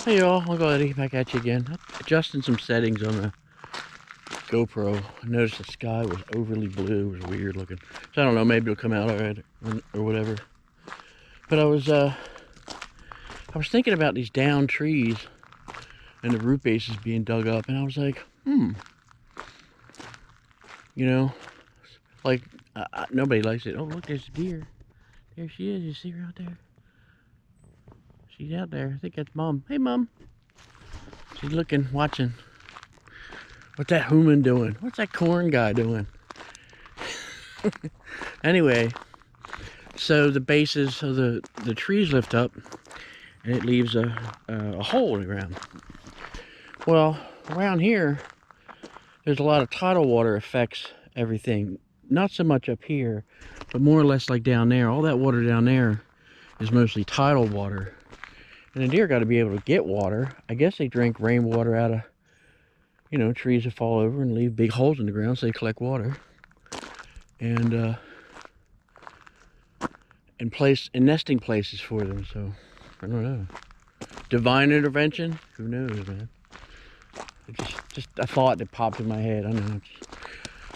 Hey y'all, I'll go ahead and get back at you again. Adjusting some settings on the GoPro. I noticed the sky was overly blue. It was weird looking. So I don't know, maybe it'll come out alright or whatever. But I was thinking about these downed trees and the root bases being dug up, and I was like, you know, like nobody likes it. Oh look, there's a deer. There she is. You see her out there? She's out there. I think that's Mom. Hey Mom. She's looking, watching. What's that human doing? What's that corn guy doing? Anyway, so the bases of the trees lift up, and it leaves a hole in the ground. Well, around here, there's a lot of tidal water affects everything. Not so much up here, but more or less like down there. All that water down there is mostly tidal water. And the deer got to be able to get water. I guess they drink rainwater out of, you know, trees that fall over and leave big holes in the ground so they collect water. And nesting places for them. So I don't know. Divine intervention? Who knows, man? Just a thought that popped in my head. I don't know.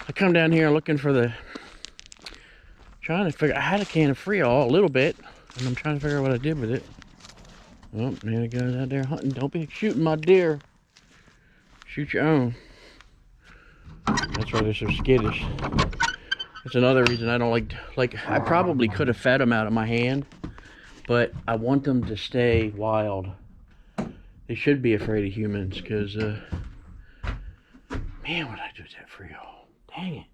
I come down here looking for trying to figure. I had a can of Freol a little bit, and I'm trying to figure out what I did with it. Oh, there it goes out there hunting. Don't be shooting my deer. Shoot your own. That's why they're so skittish. That's another reason I don't like I probably could have fed them out of my hand, but I want them to stay wild. They should be afraid of humans, because man, what did I do with that Freol? Dang it.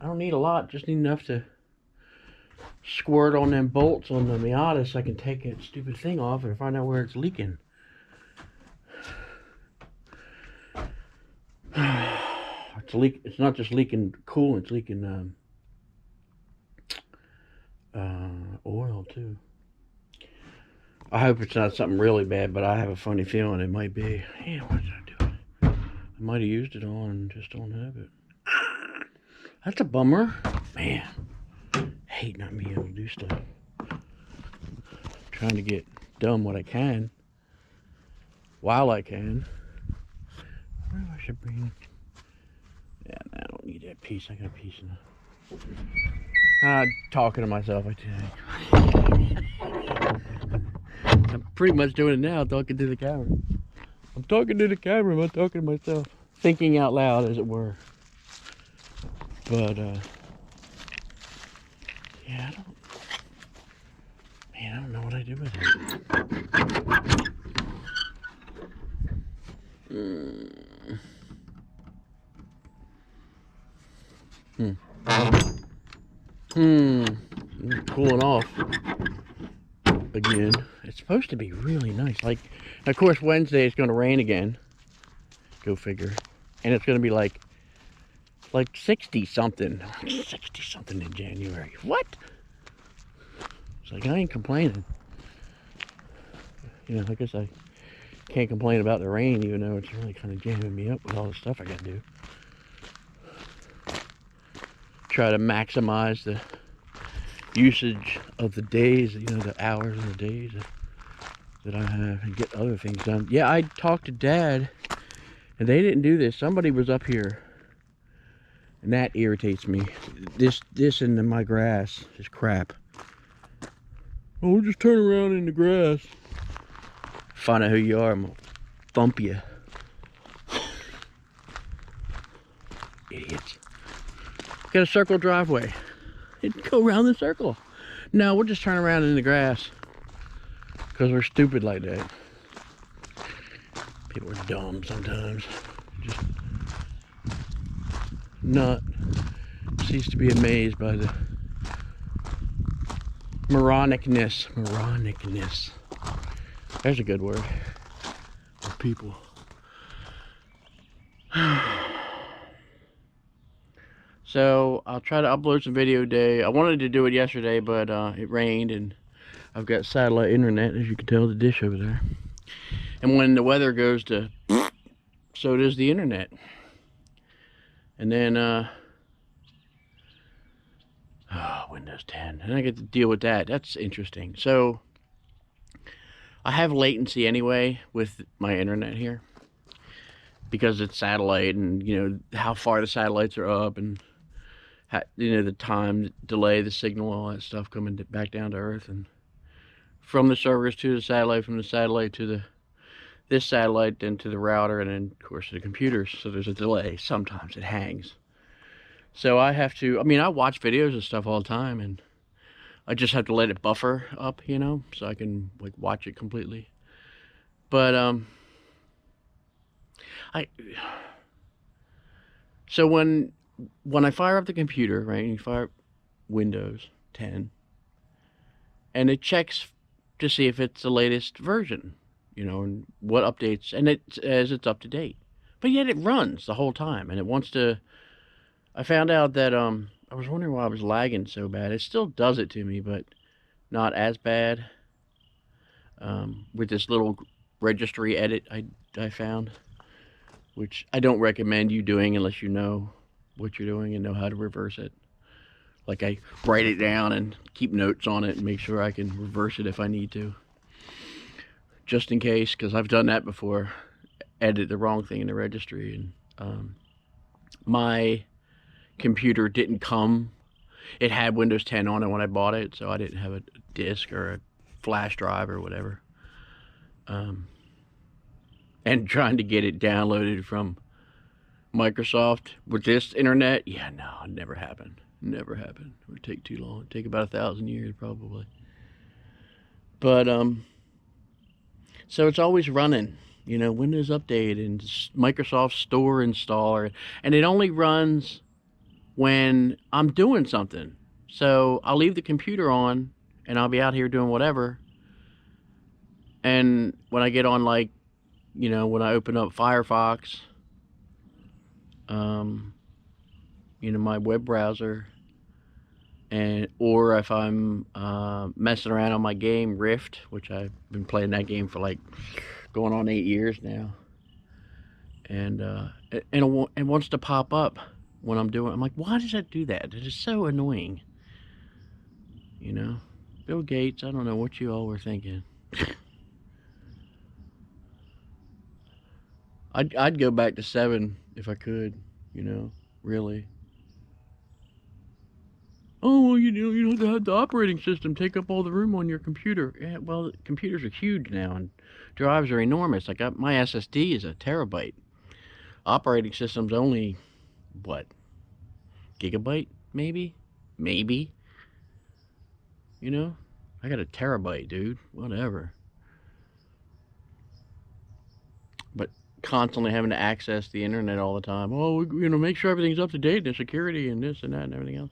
I don't need a lot, just need enough to squirt on them bolts on the Miata so I can take that stupid thing off and find out where it's leaking. It's not just leaking coolant, it's leaking oil too. I hope it's not something really bad, but I have a funny feeling it might be. Man, what did I do? I might have used it all and just don't have it. That's a bummer. Man, hate not being able to do stuff. Trying to get done what I can while I can. I wonder if I should bring. Yeah, I don't need that piece. I got a piece enough. Talking to myself, I think. I'm pretty much doing it now, talking to the camera. I'm talking to the camera, I'm not talking to myself. Thinking out loud, as it were. But, yeah, I don't know what I do with it. Cooling off again. It's supposed to be really nice. Like, of course, Wednesday it's going to rain again. Go figure. And it's going to be like 60 something. 60 something in January. What? It's like, I ain't complaining. You know, I guess I can't complain about the rain, even though it's really kind of jamming me up with all the stuff I got to do. Try to maximize the usage of the days, you know, the hours and the days that I have, and get other things done. Yeah, I talked to Dad, and they didn't do this. Somebody was up here, and that irritates me. This and my grass is crap. Oh, we'll just turn around in the grass. Find out who you are, I'm gonna thump you. Idiots. Got a circle driveway. Go around the circle. No, we'll just turn around in the grass. Because we're stupid like that. People are dumb sometimes. Just not cease to be amazed by the moronicness. Moronicness. There's a good word. Of people. So I'll try to upload some video today. I wanted to do it yesterday, but it rained, and I've got satellite internet, as you can tell, the dish over there. And when the weather goes to, so does the internet. And then, Windows 10, and I get to deal with that. That's interesting. So I have latency anyway with my internet here because it's satellite, and you know how far the satellites are up, and how, you know, the time delay, the signal, all that stuff coming back down to Earth, and from the servers to the satellite, from the satellite to the this satellite, then to the router, and then of course to the computers. So there's a delay. Sometimes it hangs. So I have to. I mean, I watch videos and stuff all the time, and I just have to let it buffer up, you know, so I can like watch it completely. But I so when I fire up the computer, right, and you fire up Windows 10, and it checks to see if it's the latest version, you know, and what updates, and it says it's up to date. But yet it runs the whole time, and it wants to. I found out that I was wondering why I was lagging so bad. It still does it to me, but not as bad. With this little registry edit I found, which I don't recommend you doing unless you know what you're doing and know how to reverse it. Like I write it down and keep notes on it and make sure I can reverse it if I need to. Just in case, because I've done that before. Edit the wrong thing in the registry, and my computer didn't come. It had Windows 10 on it when I bought it, so I didn't have a disk or a flash drive or whatever. And trying to get it downloaded from Microsoft with this internet, yeah, no, it never happened. Never happened. It would take too long. It'd take about 1,000 years probably. But so it's always running, you know, Windows Update and Microsoft Store installer, and it only runs when I'm doing something. So I'll leave the computer on and I'll be out here doing whatever. And when I get on, like, you know, when I open up Firefox, you know, my web browser, and or if I'm messing around on my game Rift, which I've been playing that game for like going on 8 years now, and it wants to pop up when I'm doing. I'm like, why does that do that? It is so annoying. You know, Bill Gates. I don't know what you all were thinking. I'd go back to 7 if I could. You know, really. Oh, well, you know, you don't have the operating system take up all the room on your computer. Yeah, well, computers are huge now, and drives are enormous. Like my SSD is a terabyte. Operating system's only what, gigabyte, maybe, maybe. You know, I got a terabyte, dude. Whatever. But constantly having to access the internet all the time. Oh, you know, make sure everything's up to date and security and this and that and everything else.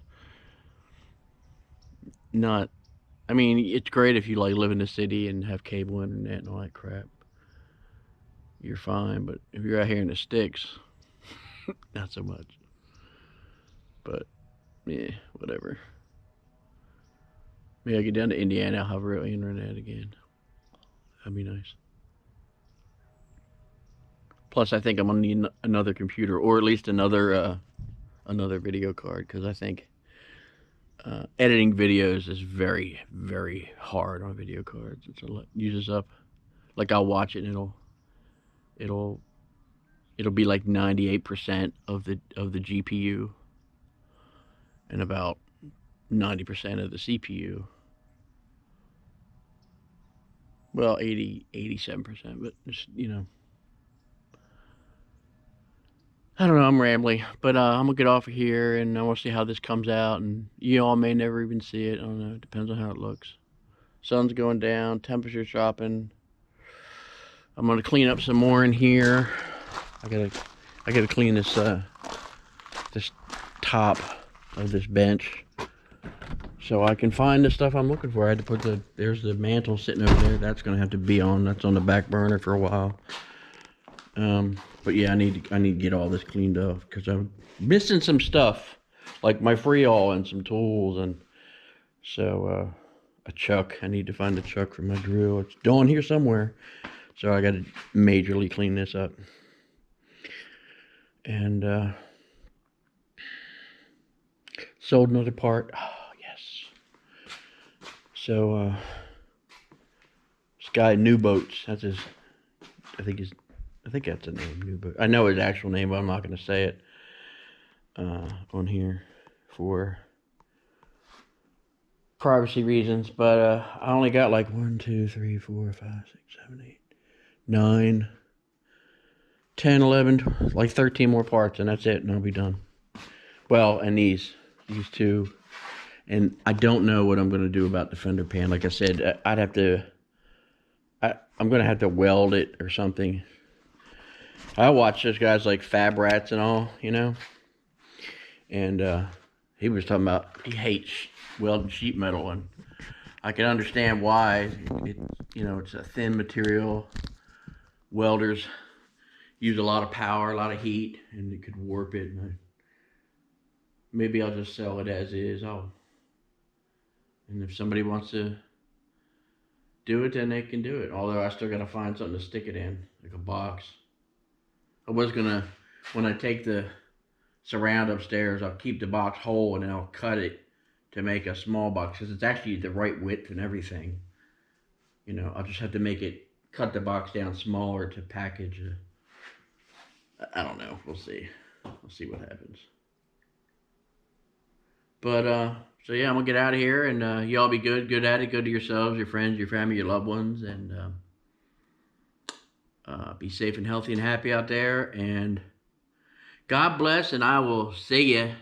Not. I mean, it's great if you like live in the city and have cable internet and all that crap. You're fine, but if you're out here in the sticks, not so much. But yeah, whatever. Maybe I get down to Indiana, I'll have real internet again. That'd be nice. Plus, I think I'm gonna need another computer, or at least another video card, because I think editing videos is very, very hard on video cards. It's a lot, uses up. Like I'll watch it and it'll it'll be like 98% of the GPU and about 90% of the CPU. Well, 87%, but just, you know, I don't know, I'm rambling, but I'm gonna get off of here and I want to see how this comes out, and you all may never even see it. I don't know, it depends on how it looks. Sun's going down, temperature's dropping. I'm gonna clean up some more in here. I gotta clean this top of this bench so I can find the stuff I'm looking for. I had to put there's the mantle sitting over there. That's gonna have to be on. That's on the back burner for a while. But yeah, I need to get all this cleaned up because I'm missing some stuff, like my freeall and some tools, and so a chuck. I need to find a chuck for my drill. It's down here somewhere, so I got to majorly clean this up. And sold another part. Oh yes. So it's guy, New Boats. That's his. I think that's the name. New Boat. I know his actual name, but I'm not going to say it on here for privacy reasons. But I only got like 1, 2, 3, 4, 5, 6, 7, 8, 9, 10, 11, like 13 more parts, and that's it, and I'll be done. Well, and these two. And I don't know what I'm going to do about the fender pan. Like I said, I'd have to, I'm going to have to weld it or something. I watch those guys like Fab Rats and all, you know. And he was talking about he hates welding sheet metal, and I can understand why. It's a thin material. Welders use a lot of power, a lot of heat, and it could warp it. And maybe I'll just sell it as is. And if somebody wants to do it, then they can do it. Although I still gotta find something to stick it in, like a box. I was gonna, when I take the surround upstairs, I'll keep the box whole and then I'll cut it to make a small box, because it's actually the right width and everything. I'll just have to cut the box down smaller to package. I don't know. We'll see. We'll see what happens. But so yeah, I'm gonna get out of here, and y'all be good at it. Good to yourselves, your friends, your family, your loved ones, and be safe and healthy and happy out there. And God bless, and I will see you